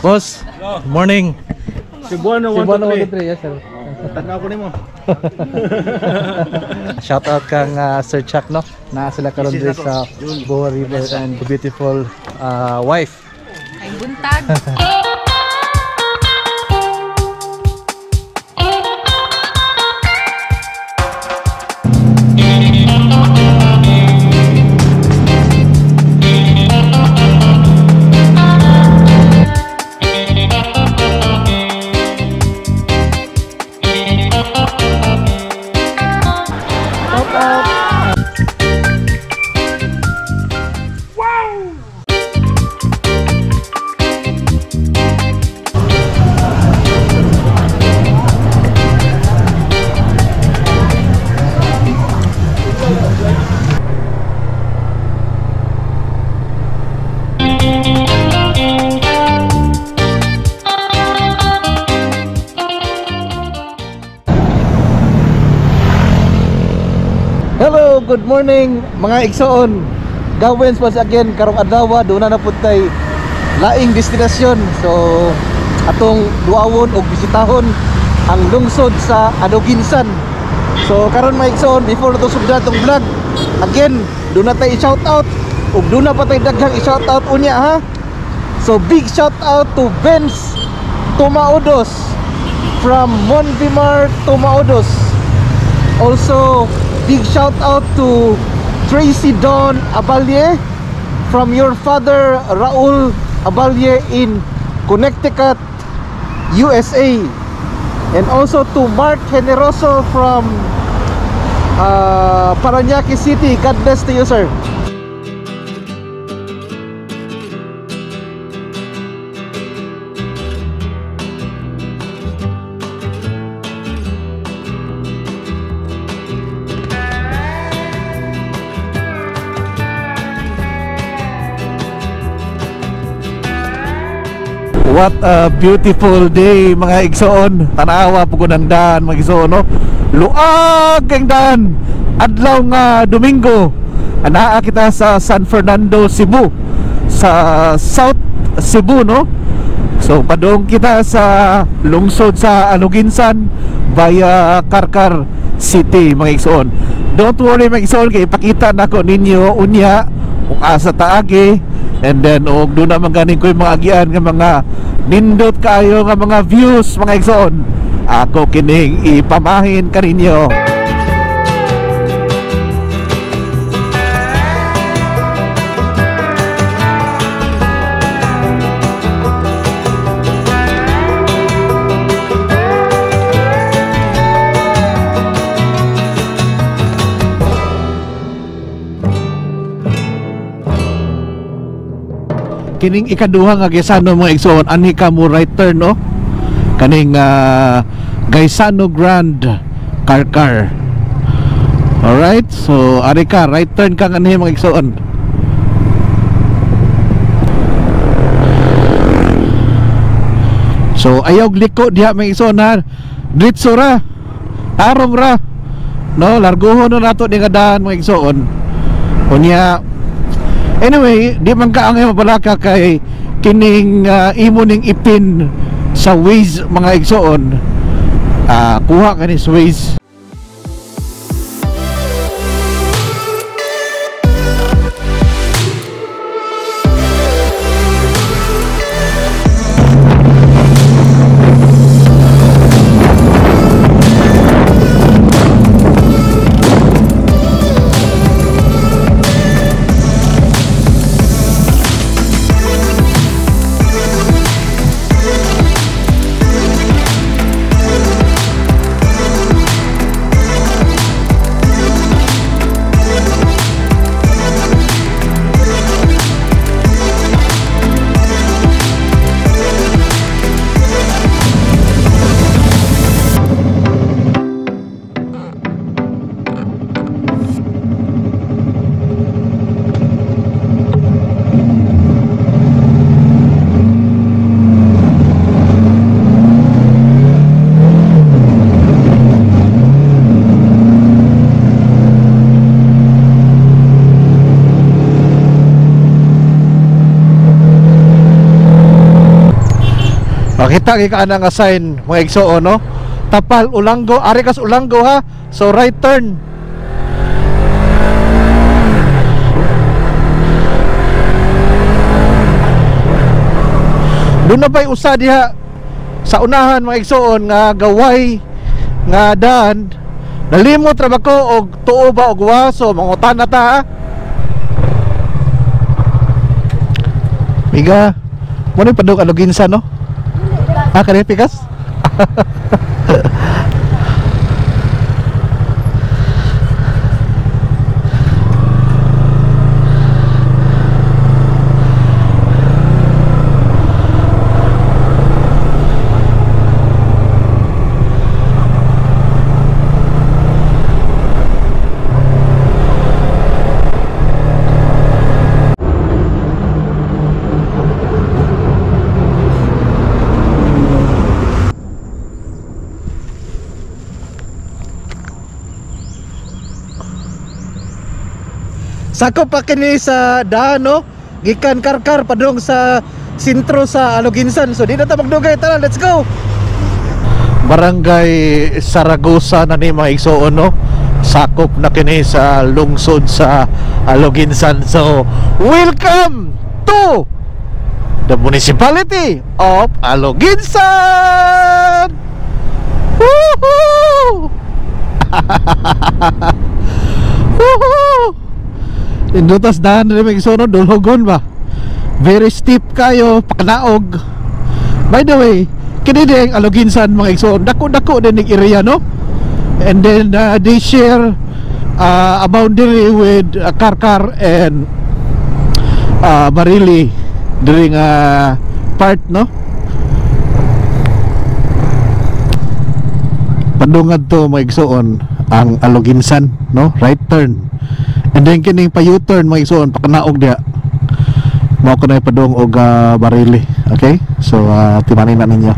Boss, good morning. Cebuano 123. Yes, sir. Tanaw ko nimo. Shout out kang Sir Chuck, no? Na sila karon diri sa Boa River and the beautiful wife. Ay buntag. Hello, good morning mga igsoon. Gawins once again karong adlaw do na napuntay laing destinasyon. So atong duawon og bisitahon ang lungsod sa Adoginsan. So karon mga igsoon, before to sugda tong vlog, again do na tay shout out ug do na pa tay daghang i-shout out unya ha. So big shout out to Benz Tumaudos from Monvimar Tumaudos. Also big shout out to Tracy Don Abalye from your father Raul Abalye in Connecticut, USA. And also to Mark Generoso from Parañaque City. God bless to you, sir. What a beautiful day mga igsoon. Tanawa po ko ng daan mga igsoon, no? Luag ang daan. Adlaw nga Domingo. Anaa kita sa San Fernando, Cebu, sa South Cebu, no? So padong kita sa lungsod sa Aluginsan via Carcar City mga igsoon. Don't worry mga igsoon, kay ipakita nako ninyo unya kung asa taagi. And then og doon naman ganing ko yung mga agian nga mga nindot kayo nga mga views mga igsoon. Ako kining ipamahin kaninyo. Kining ikaduha nga Gaisano mga igsoon, ani ka mo right turn, no? Kaning Gaisano Grand Carcar. Alright, so ari ka right turn ka ani mga igsoon. So ayaw liko diha mga igsoon ha. Diretso ra. Tarong ra. No, larguhon na nato ni kadaan mga igsoon. Unya anyway, di man ka ang mabalaka kay kining imo ning ipin sa Waze mga igsoon. Kuha ka ni sa Waze. Makita ka na nga sign mga igsoon no. Tapal Ulanggo, ari kas Ulanggo ha. So right turn. Doon na ba'y usa diha sa unahan mga igsoon nga gaway nga daan. Nalimot ra ba ko og tuo ba og waso mangutan na ta ha? Miga, mo ni padung aluginsa no? Ah, kani pikas? Sakop pa kini sa daan no, gikan Karkar padung sa sentro sa Aloginsan. So di na ta magdugay, tara, let's go. Barangay Saragosa na ni mga igsoon no. Sakop na kini sa lungsod sa Aloginsan. So welcome to the municipality of Aloginsan. Woohoo! Woohoo! Indutas dahan rin may isono, dulhogon ba? Very steep kayo, pakanaog. By the way, kini din Aloginsan mga igsoon, dako-dako din yung area no? And then they share a boundary with Karkar and Marili during part no? Padungad to mga igsoon ang Aloginsan no? Right turn. And then kining pa U-turn mga igsoon pakanaog dia. Mao ko na ipadong og Barili. Okay? So timanin na ninyo.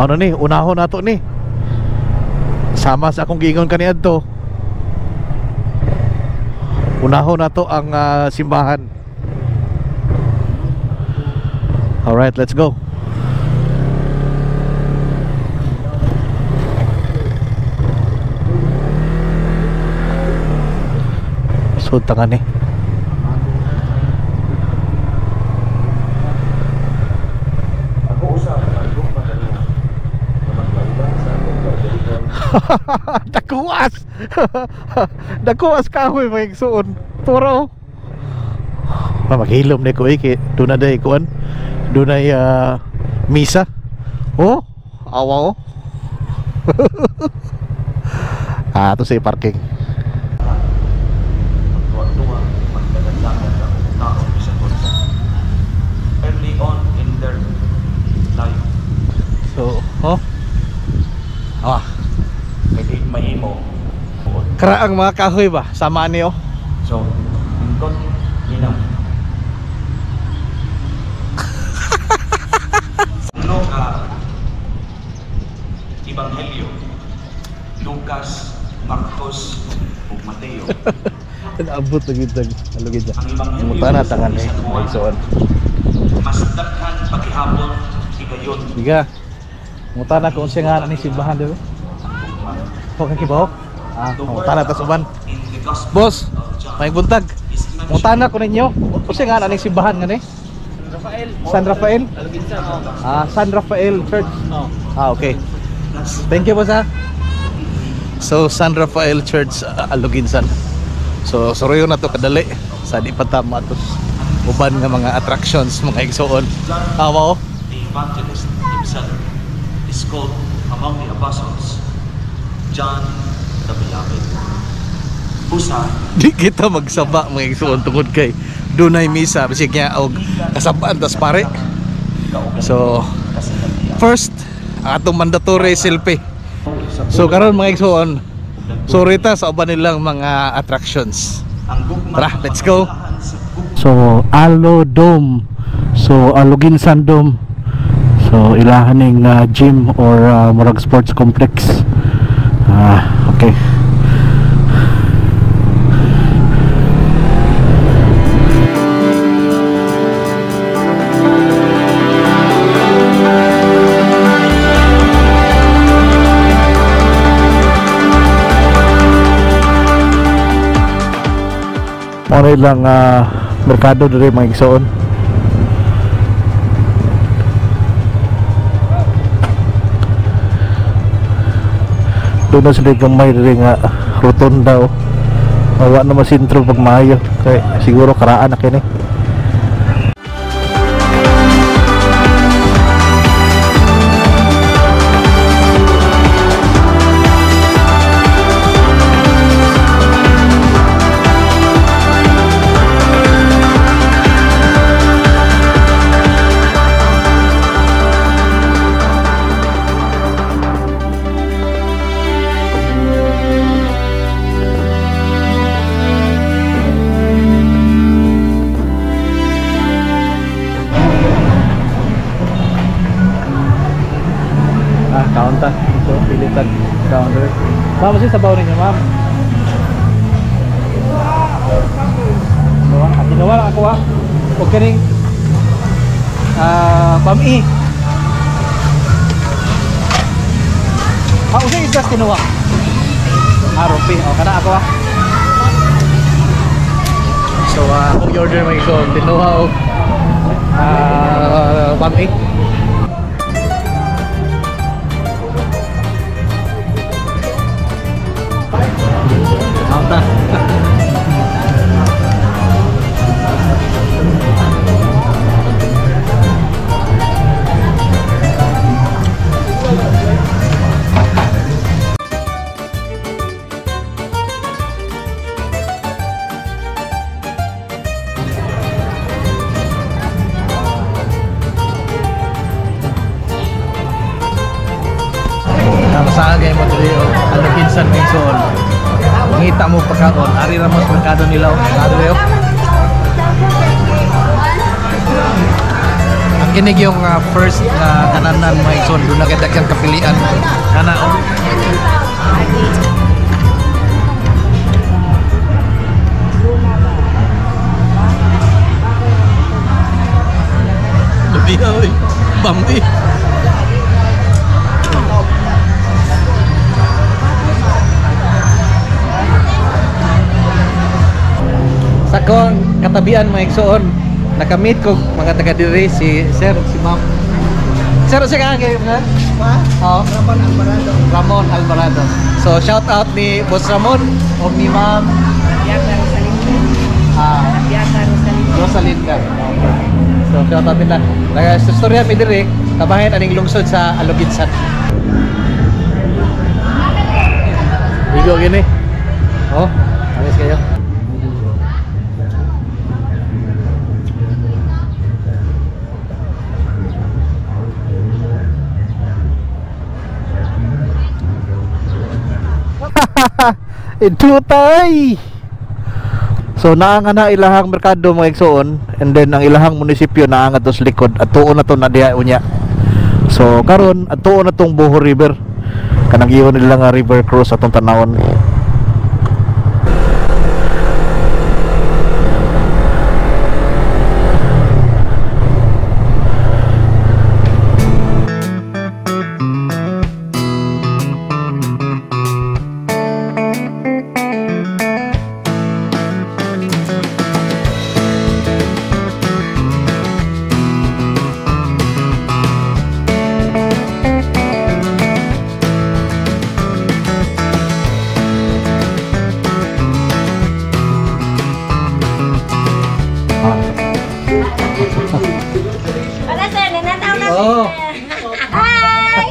Ano ni, unahon nato ni. Sama sa akong giingon kaniadto. Unahon nato ang simbahan. Alright, let's go. So tangan ni. Dakuas. Dakuas kahoy mga igsoon. Puro maghilom na ko kay doon na day kuan. Doon ay misa. Oh, awa oh. Ito sa parking. Early on in their life. So, Mahimo. Karaang mga kahoy ba? Sama niyo? So, ingkot, ginam. ebanghelyo, Lucas, Marcos, ug Mateo. Abot lagi tag alugid sa. Ang ebanghelyo Muta na tangan eh. sa Mga igsoon. mas daghan paghihapon higayon. Biga. Muta na kung siya nga ni simbahan di ba? Okay kibaw. Muta na tas uban. In the gospel Boss, of John, may buntag. is mentioned Muta na ko ninyo. Kung siya nga ni simbahan nga ni? San Rafael? San Rafael Church. Okay. Thank you boss ha. So San Rafael Church, Aluginsan. So suruyo na to kadali sa di pa tama tos uban nga mga attractions mga igsoon. Wow. the evangelist himself is called among the apostles John the Beloved. Usa, Di kita magsaba mga igsoon tungod kay dunay misa bisig niya og kasabaan tas pare. So first ang atong mandatory selfie. So karon mga igsoon, sorry ta sa uban nilang mga attractions. ang gugma Tara, let's go. sa gugma So Alo Dome, so Aluginsan Dome, so ilahaning gym or murag sports complex. Okay. Ano ilang merkado diri mga igsoon. Doon na sila gamay diri nga rotonda o. Mawa na masintro pag maayo. Kaya siguro karaan na kini. Kaunta. So, pilitan. Counter. Ma'am, kasi sabaw ninyo, ma'am. Ginawa lang ako, huwag ka rin pami. Usay isdas kinuha. Rupi. O, kana ako, So, kung i-order mo ito, kinuha o pami. Masagay mo dito ano pinsan mo igsoon. Ngita mo pagkaon, ari ra mo sa merkado nila merkado yo. Ang kinig yung first kananan mo igsoon, doon na kadagang kapilian kana Lubiya oy, bambi. Sa kong katabian mga igsoon, nakamit ko mga taga diri si Sir, si Ma'am. Sir, siya ka ngayon nga? Oo. Ramon Alvarado. So, shout out ni Boss Ramon o ni Ma'am Bianca Rosalinda. Bianca Rosalinda. Rosalinda. So, shout out nila. Sa storya mi diri, kabahin aning lungsod sa Aluginsan. Igo gini. Oh, ayos kayo. Ito tay. So naanga na ilahang merkado mga igsoon, and then ang ilahang munisipyo naanga to sa likod at tuon na to na diha unya. So karon at tuon na tong Bohol River. kanang giyon nila nga river cruise atong tanawon. Wala sir, nanataw na Oh. Hi!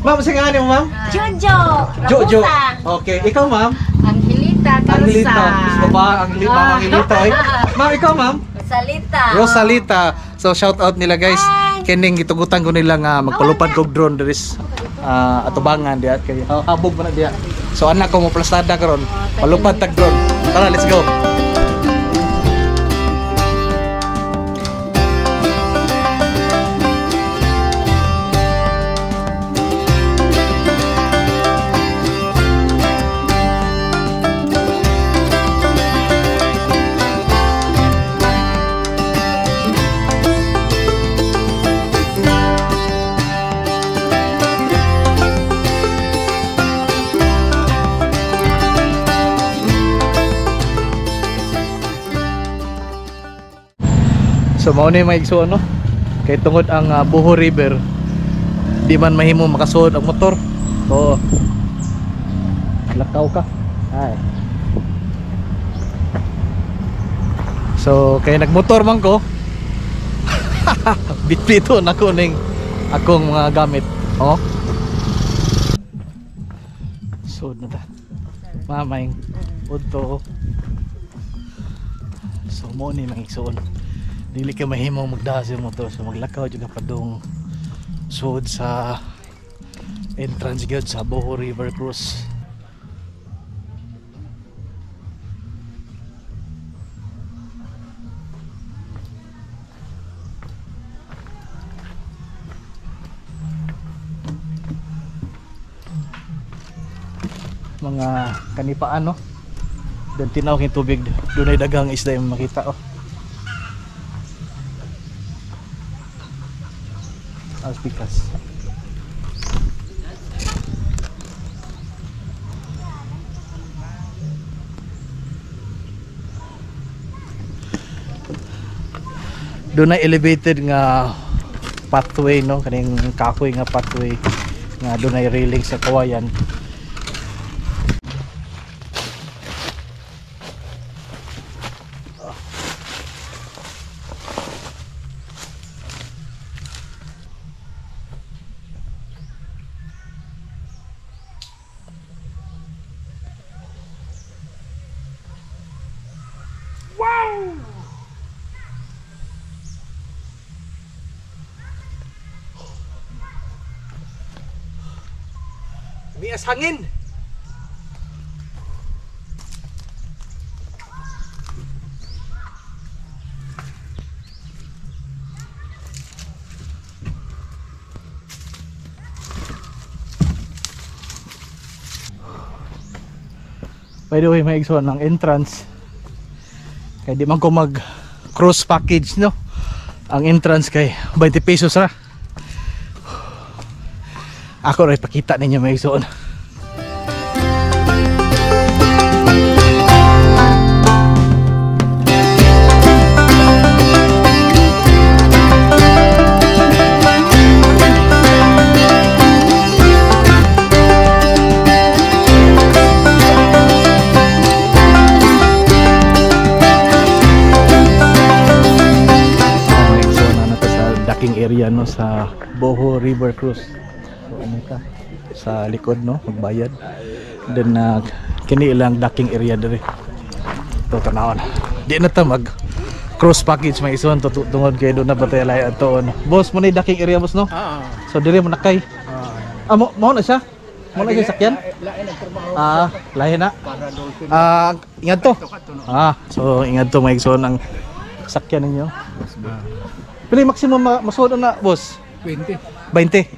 Ma'am, sige nga niyo, ma'am. Jojo! Jojo. Rapusa. Okay, ikaw, ma'am. Angelita Carusa. Angelita. Gusto ba? Ma'am Angelita, eh. Ma'am, ikaw, ma'am. Salita. Rosalita. So shout out nila guys. Hi. Kining gitugutan ko nila nga magpalupad kog drone there is atubangan diya kay habog man na diya. So anak ko mo plastada karon. Palupad tag drone. Tara, let's go. So mao ni maigsuon no. Kay tungod ang Boho River di man mahimo makasuod ang motor. So lakaw ka. Ay. So kay nagmotor man ko. Bitbito na ko ning akong mga gamit. Oh. Sud na ta. Mamay udto. So mo ni maigsuon. Dili ka mahimo magdahas yung motor, so maglakaw juga padung sud sa entrance gyud sa Boho River Cruise. Mga kanipaan no. Dan tinaw king tubig, dunay daghang isda yung makita oh. Alpikas. Doon na elevated nga pathway no, kaning kahoy nga pathway nga doon ay railing sa kawayan. Mias hangin. By the way, may igsuon ng entrance. Kaya di man ko mag cross package no. Ang entrance kay 20 pesos ra. Ako rin pakita ninyo may igsuon. Area no sa Boho River Cruise. So ano ka sa likod no magbayad. Then kini ilang docking area diri. To tanawon. Di na ta mag cross package may ison tungod kay do na batay lay aton. Boss mo na docking area boss no? So diri mo nakay. Mo na siya. Mo na siya sakyan. Lahi na. Ingat to. So ingat to may ison ang sakyan ninyo. Pili maximum masuod na boss? 20. 20.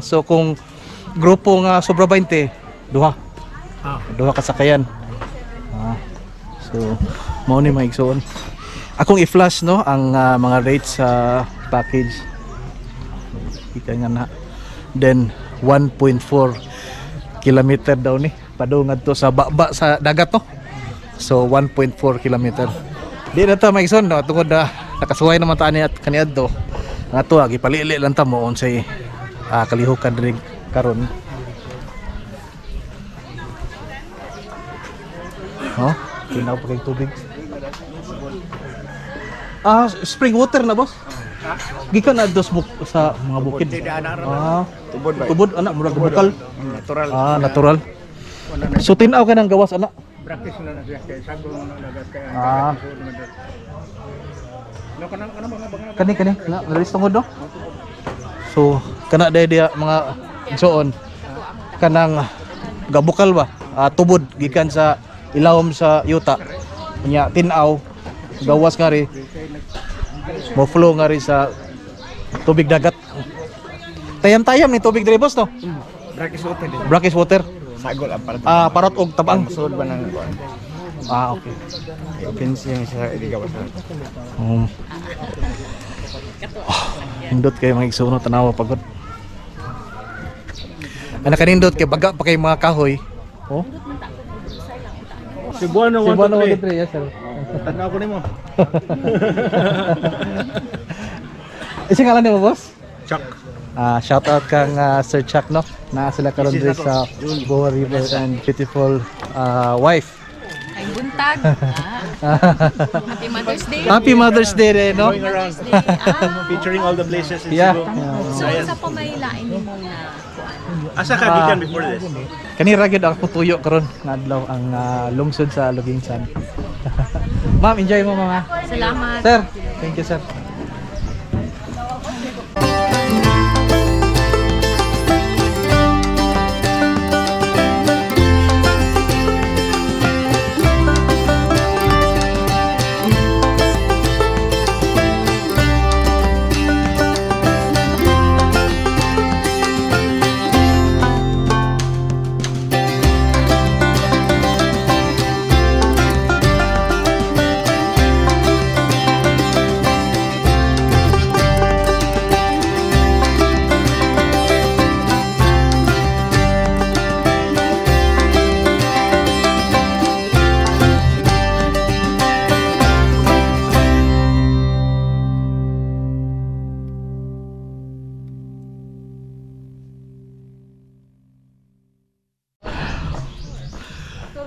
So kung grupo nga sobra 20, duha. Duha kasakayan. So mao ni mga igsoon. Akong i-flash no ang mga rates sa package. Ika nga na. Then 1.4 kilometer daw ni padungad to sa baba sa dagat to. So 1.4 kilometer. Di na to mga igsoon no tungod na nakasuway naman ta ni at kaniadto. Nga to gipalili lang ta mo unsay kalihukan diri karon. Oh, tinaw pa kay tubig. Spring water na boss? Gikan na dos sa mga bukid. Tubod anak murag bukal. Natural. Natural. So tinaw ka nang gawas anak. Practice na na kay sagol na lagat kay. No kana Kani na relis tungod no. So kana dia mga igsoon kanang gabukal ba? Tubod gikan sa ilawom sa yuta. Nya tinaw gawas nga ri mo flow nga ri sa tubig dagat. Tayam-tayam ni tubig diri boss no. Brackish water. sagol ang parat. Parot og tabang. Sud ba nang kuan. Okay. Offense yung sa iligawas. Hindot kayo mga igsoon tanawa pagod. Ana kanindot kay baga pa kay mga kahoy. Oh. Cebuano 123. Yes sir. Tanaw ko nimo. Isa ngalan nimo boss? Chuck. Shout out kang Sir Chuck no. Naa sila karon diri sa Boa River and beautiful wife. Ay buntag. Happy Mother's Day. Happy Mother's Day rin, no? Going around. Featuring all the places in Yeah. Cebu. So sa pamailain mo na kuan. Asa ka gikan before this? Kani ra gyud ako tuyo karon nga adlaw ang lungsod sa Lugingsan. Ma'am, enjoy mo mama. Salamat. Sir, thank you sir.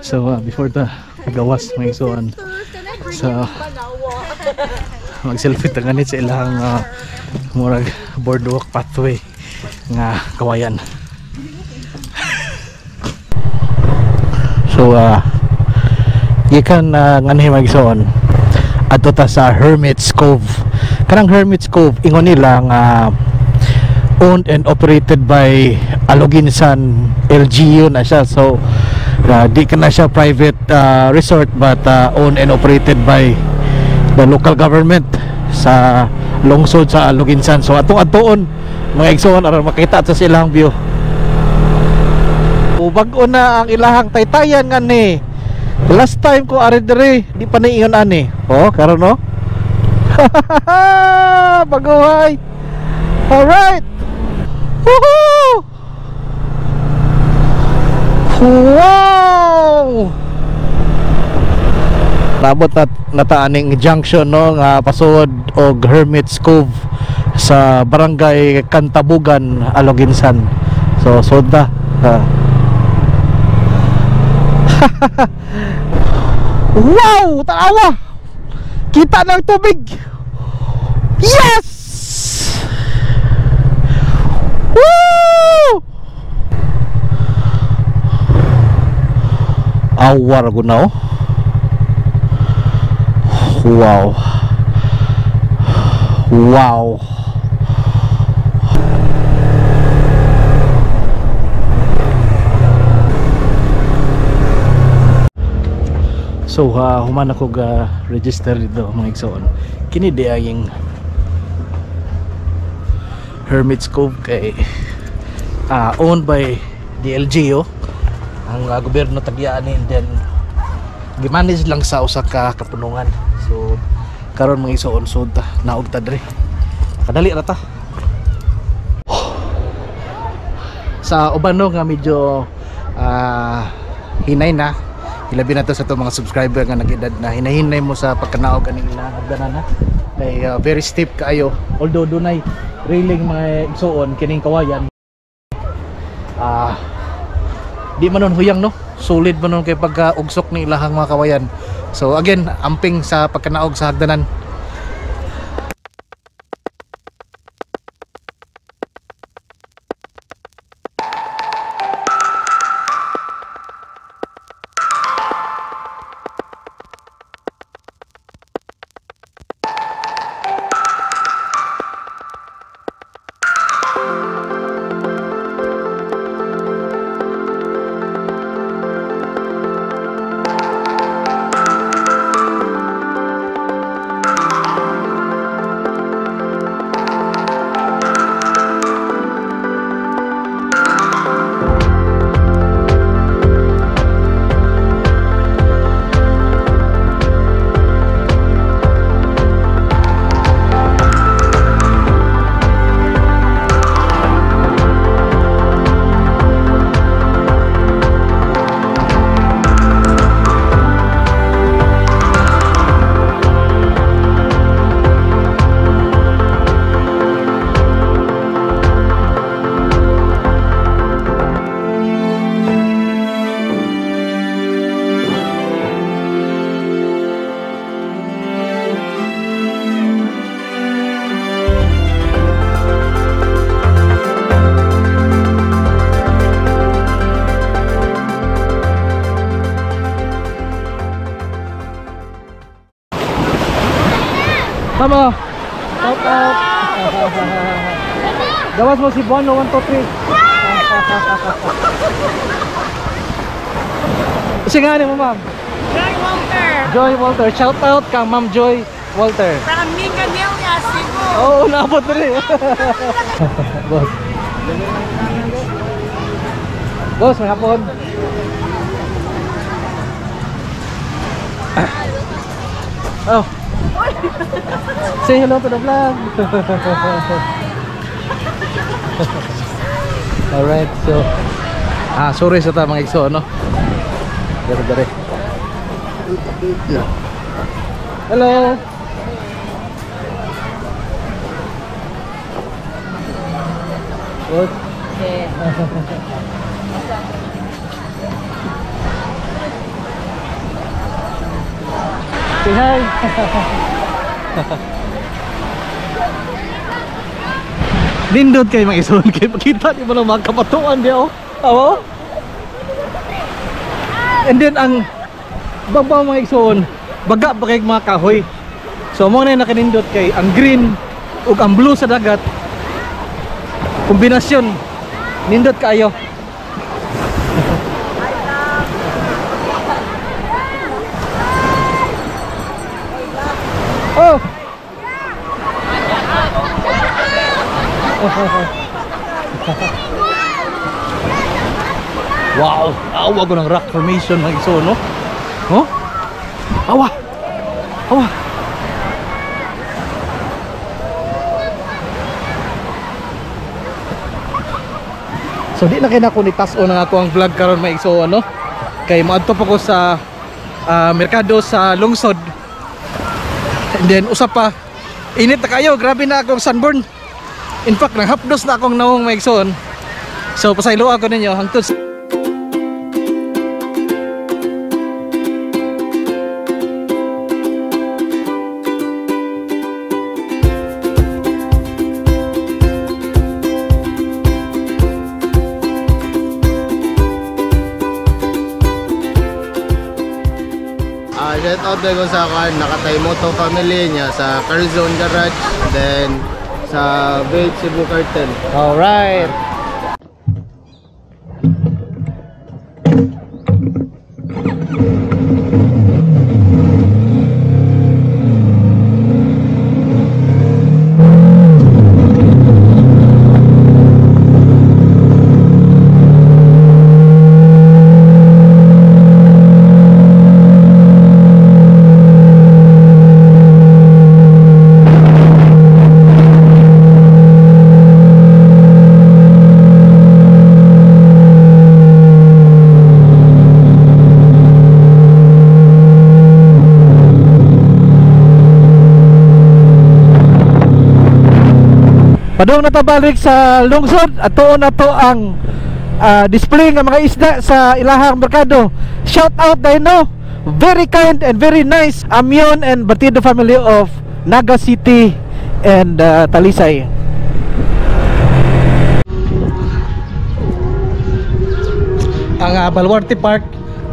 So before the gawas may isuan sa mag-selfie tanganit sa ilang murag boardwalk pathway nga kawayan. So gikan nganhi mag-isuan adto ta sa Hermit's Cove. Kanang Hermit's Cove ingon nila nga owned and operated by Aloginsan LGU na siya. So di ka na siya private resort but owned and operated by the local government sa lungsod sa Aloginsan. So atong-atoon mga igsoon aron makita sa ilang view. Bag-o na ang ilahang taytayan nga ni. Last time ko ari diri di pa niingon ani. Oh, karon no. Baguhay. All right. Woohoo! Wow! Nabot na taaning junction no nga pasod og Hermit's Cove sa barangay Kantabugan, Aloginsan. So soda. Wow! Taawa! Kita ng tubig! Yes! Woo! Awar ko na oh. Wow. Wow. So human ako register dito mga igsoon. Kini di ang Hermit's Cove kay owned by the LGU, ang gobyerno tagyaan, and then gimanage lang sa usa ka kapunungan. So karon mga igsoon, sud ta naog ta diri, kadali ra ta. Sa uban no nga medyo hinay na, ilabi na to sa to mga subscriber nga nag-edad na hinahinay mo sa pagkanaog kaning ilang hagdanan na kay very steep kaayo, although dunay railing mga igsoon kining kawayan. Di man nun huyang no, solid man nun kay pagka-ugsok ni ilahang mga kawayan. So again, amping sa pagkanaog sa hagdanan. Tama. Shout out. Gawas mo si Bono 1, 2, 3. Sige mo ma'am. Joy Walter. Joy Walter. Shout out kang Ma'am Joy Walter. From Minganilla, Cebu. Oo, naabot na rin. Boss. Boss, may hapon. Oh. Say hello to the vlog. Alright, so sorry sa ta mga igso, no? Dari. Hello. What? Say hi. Nindot kayo mga ison, kayo makita di mo lang mga kapatuan di oh. Oo. And then ang babaw mga ison, baga pa kay mga kahoy. So mo na nakanindot kay ang green ug ang blue sa dagat. Kombinasyon nindot kayo. Oh. Wow, awa ko ng rock formation ng iso, no? Oh? Awa! Awa! So di na kaya ko nitaso na ako ang vlog karon may iso, ano? Kay maadto pa ko sa merkado sa Lungsod. And then usap pa, init na kayo, grabe na akong sunburn. In fact, nanghapdos na akong nawong maigsoon. So pasaylo ako ninyo hangtod sa shout out na ko sa Nakataymoto family niya sa Carzone Garage, then sa Vape Cebu Cartel. alright. Padung na tabalik sa lungsod at tuon na to ang display ng mga isda sa ilahang merkado. Shout out Dino, very kind and very nice Amyon and Batido family of Naga City and Talisay. Ang Baluarte Park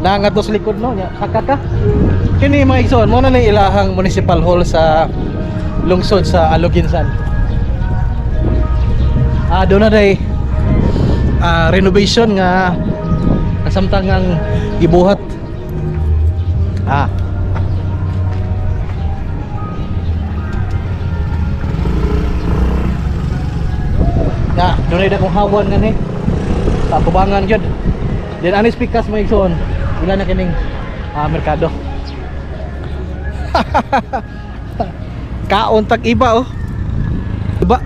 na nga to sa likod no nya sakaka. Kini mga igsoon mo na ni ilahang municipal hall sa lungsod sa Aloginsan. Doon na day renovation nga kasamtang ang gibuhat. Doon na dakong hawan nga ni sa tubangan yun. Then anis pikas mo igsoon ilan na kining merkado. Kaon tag iba oh. Iba.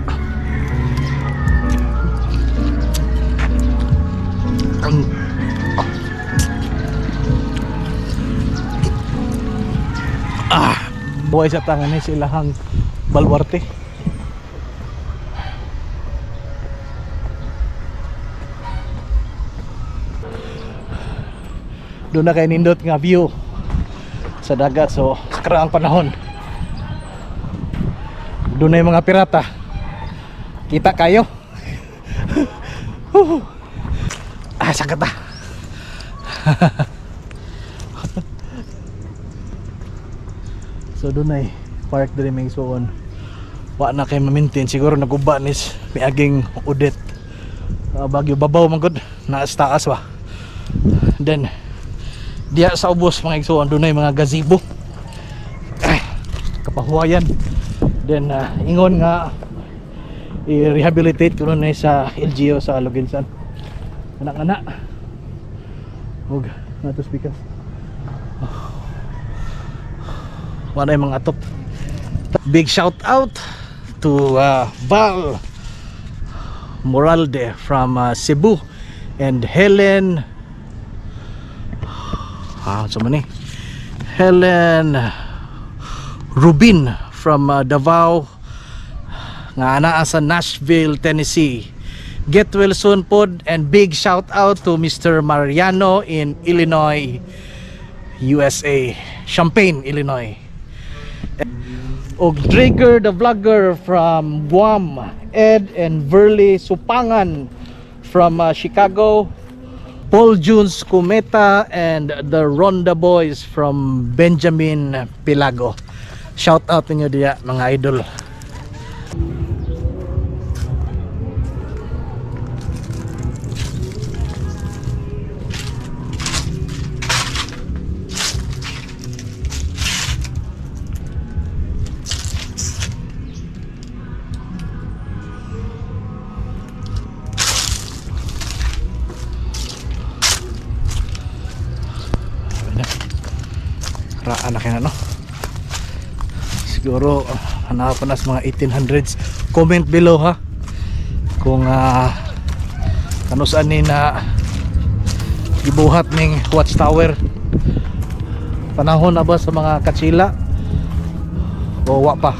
Buhay sa tangan ni silahang Baluarte. Doon na kay nindot nga view sa dagat. So sa karaang panahon doon na yung mga pirata. Kita kayo. Sakata. So doon ay park diri may suon. Wa na kay ma-maintain siguro naguba nis miaging udet. Bagyo babaw man gud na taas ba. Then diya sa ubos mga igsoon doon ay mga gazebo. Kapahuwayan. Then ingon nga i-rehabilitate ko nun sa LGU sa Aloginsan. Anak-anak. Huwag nato speakers. Wala yung mga atop. Big shout out to Val Moralde from Cebu and Helen Helen Rubin from Davao nga anaa sa Nashville, Tennessee. Get well soon pod, and big shout out to Mr. Mariano in Illinois, USA, Champaign, Illinois. Og Drager the vlogger from Guam, Ed and Verly Supangan from Chicago, Paul Junes Kumeta and the Ronda Boys from Benjamin Pilago. Shout out ninyo diya mga idol. Anak yan ano, siguro hanapan nas mga 1800s. Comment below ha kung ano saan ni na gibuhat ning watchtower. Panahon na ba sa mga katsila o wa pa?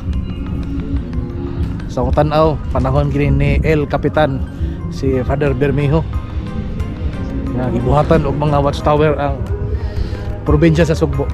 Sa so, tanaw panahon gini ni El Capitan si Father Bermejo nga gibuhatan og mga watchtower ang probinsya sa Sugbo.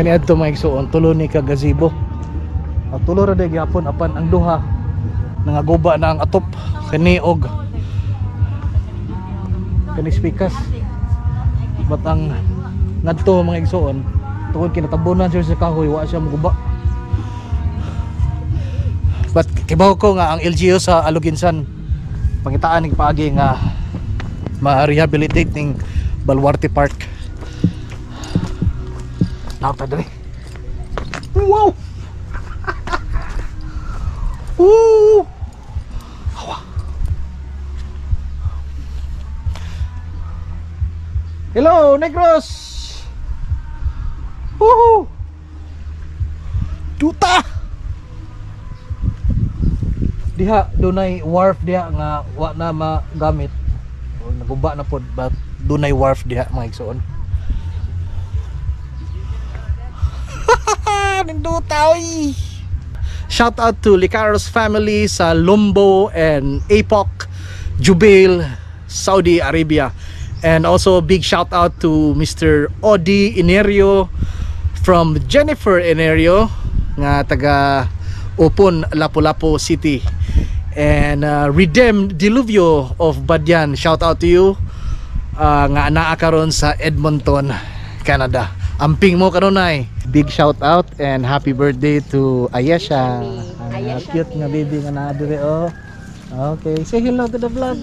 Kani adto mga igsoon, tulo ni ka gazebo. Tulo ra day gyapon apan ang duha nangaguba na ang atop kani og kani spikas. But ang ngadto mga igsoon, tungod kinatabunan siya sa kahoy, wa siya maguba. But kibaw ko nga ang LGU sa Aluginsan pangitaan ning paagi nga ma-rehabilitate ning Baluarte Park. Nauta dali. Wow. Hawa. Hello, Negros. Duta. Diha dunay wharf diha nga wa na magamit. O naguba na pod, but dunay wharf diha mga igsoon. Ninduta oy. Shout out to Licaros family sa Lumbo and Apoc, Jubail, Saudi Arabia. And also big shout out to Mr. Odi Inerio from Jennifer Inerio nga taga Upon, Lapu-Lapu City. And Redem Diluvio of Badyan, shout out to you. Nga naa karon sa Edmonton, Canada. Amping mo kanunay. Big shout out and happy birthday to Ayesha. Cute nga baby nga naa dire oh. Okay, say hello to the vlog.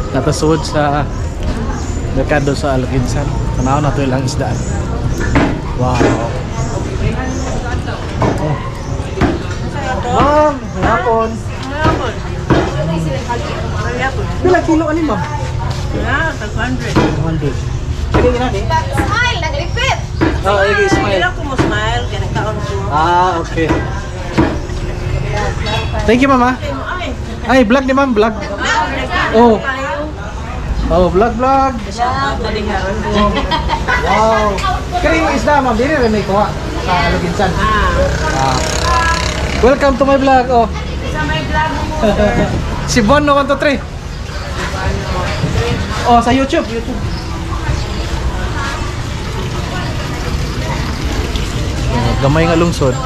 Natasod sa merkado sa Aluginsan. Tanaw na ito ilang isdaan. Wow. Oh. Ma'am, hapon. Bilang kilo ani ma'am? Yeah, 500. 100. Kaya nga ni? Smile, naglipit. Oh, lagi smile. Kailan ko mo smile, kaya nagkaon ko. Okay. Thank you mama. Ay, vlog ni ma'am, vlog. Oh. Oh, vlog. Wow. Kaya yung isda ma'am, dili rin may kuha sa Aluginsan. Welcome to my vlog. Oh. Sa may vlog mo. Si Bon no 123. Oh, sa YouTube. Gamay nga lungsod.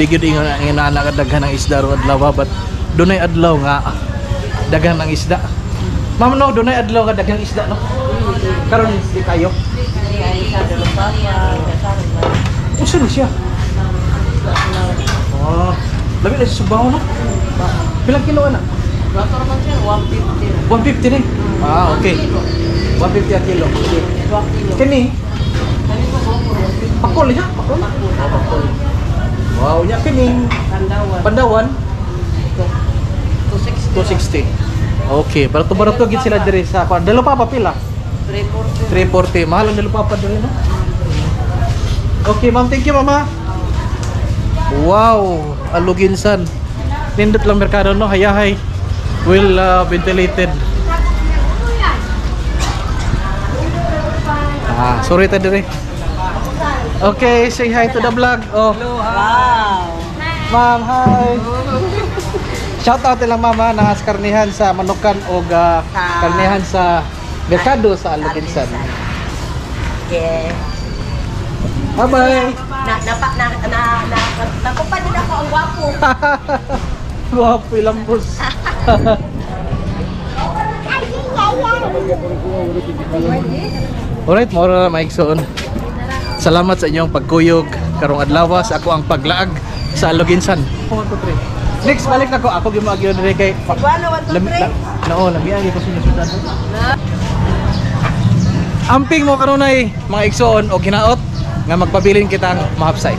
Di gyud nga inana daghan ng isda ro adlaw, but dunay adlaw nga daghan ng isda. Ma'am no, dunay adlaw nga daghang isda no. Karon di kayo. Usa na siya. Oh, labi na sa subaw no. Pilang kilo na? 150 din. Okay. 150 a kilo. Kani? Pakol ya? Pakol. Wow, nya kini Pandawan. 260. Okay, barato gid sila dire sa dalo pa pila? 340. Mahal ang dalo pa dire no? Okay, ma'am, thank you mama. Wow, Aluginsan. Nindot lang merkado no, hayahay. Well ventilated. Sorry ta dire. Okay, say hi to the vlog. Oh. Wow. Ma'am, hi. Shout out lang mama na karnihan sa Manukan o karnihan sa Merkado sa Aluginsan. Yeah. Bye-bye. Nakupa din ako ang gwapo. Guwapo ilang bus. Alright, mora na maigsoon. Salamat sa inyong pagkuyog karong adlaw sa ako ang paglaag sa Aluginsan. 1 2 3. Next balik na ko ako gimagyo dire kay Iguana, 1, 2, 3. No, lamian ko sinusundan. Amping mo kanunay mga igsoon o ginaot nga magpabilin kitang mahapsay.